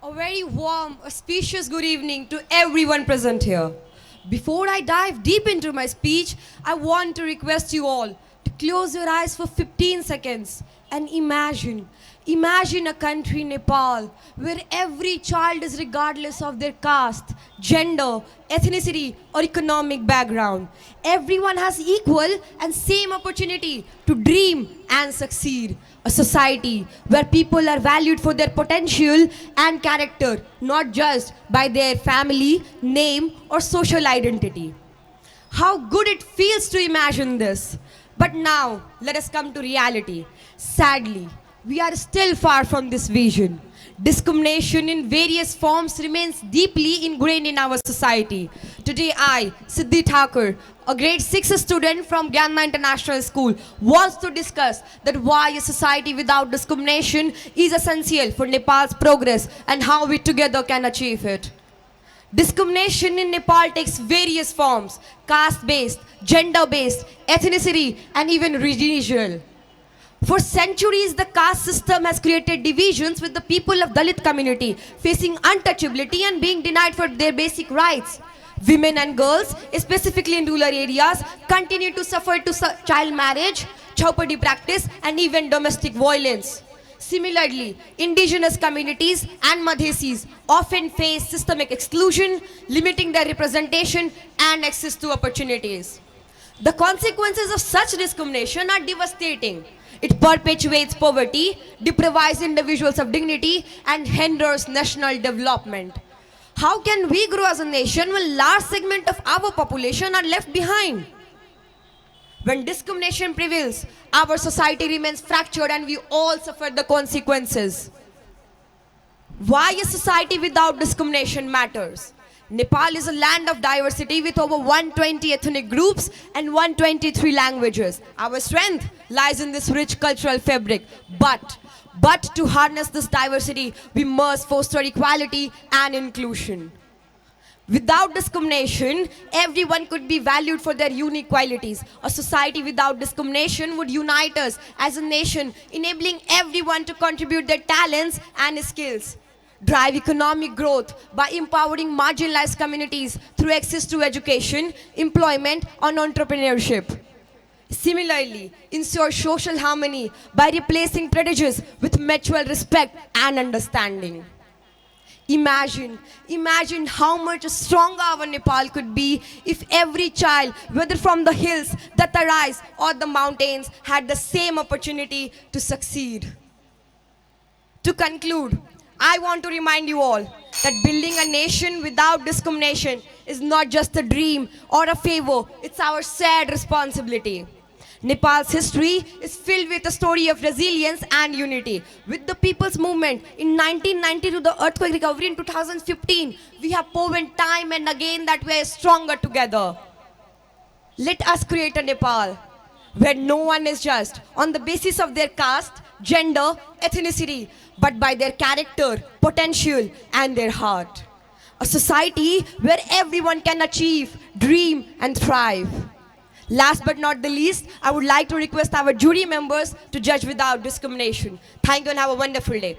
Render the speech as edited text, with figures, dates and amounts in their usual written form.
A very warm, auspicious good evening to everyone present here. Before I dive deep into my speech, I want to request you all to close your eyes for 15 seconds and imagine a country, Nepal, where every child is regardless of their caste, gender, ethnicity, or economic background. Everyone has equal and same opportunity to dream and succeed. A society where people are valued for their potential and character, not just by their family, name, or social identity. How good it feels to imagine this. But now, let us come to reality. Sadly, we are still far from this vision. Discrimination in various forms remains deeply ingrained in our society. Today I, Siddhi Thakur, a grade 6 student from Gyanma International School, wants to discuss that why a society without discrimination is essential for Nepal's progress and how we together can achieve it. Discrimination in Nepal takes various forms: caste-based, gender-based, ethnicity, and even regional. For centuries, the caste system has created divisions with the people of Dalit community facing untouchability and being denied for their basic rights. Women and girls, specifically in rural areas, continue to suffer to child marriage, chhaupadi practice, and even domestic violence. Similarly, indigenous communities and Madhesis often face systemic exclusion, limiting their representation and access to opportunities. The consequences of such discrimination are devastating. It perpetuates poverty, deprives individuals of dignity, and hinders national development. How can we grow as a nation when large segment of our population are left behind? When discrimination prevails, our society remains fractured and we all suffer the consequences. Why a society without discrimination matters? Nepal is a land of diversity with over 120 ethnic groups and 123 languages. Our strength lies in this rich cultural fabric. But to harness this diversity, we must foster equality and inclusion. Without discrimination, everyone could be valued for their unique qualities. A society without discrimination would unite us as a nation, enabling everyone to contribute their talents and skills. Drive economic growth by empowering marginalized communities through access to education, employment, and entrepreneurship. Similarly, ensure social harmony by replacing prejudice with mutual respect and understanding. Imagine how much stronger our Nepal could be if every child, whether from the hills, the Tarais, or the mountains, had the same opportunity to succeed. To conclude, I want to remind you all that building a nation without discrimination is not just a dream or a favor, it's our shared responsibility. Nepal's history is filled with a story of resilience and unity. With the People's Movement in 1990 to the earthquake recovery in 2015, we have proven time and again that we are stronger together. Let us create a Nepal where no one is judged on the basis of their caste, gender, ethnicity, but by their character, potential, and their heart. A society where everyone can achieve, dream, and thrive. Last but not the least, I would like to request our jury members to judge without discrimination. Thank you and have a wonderful day.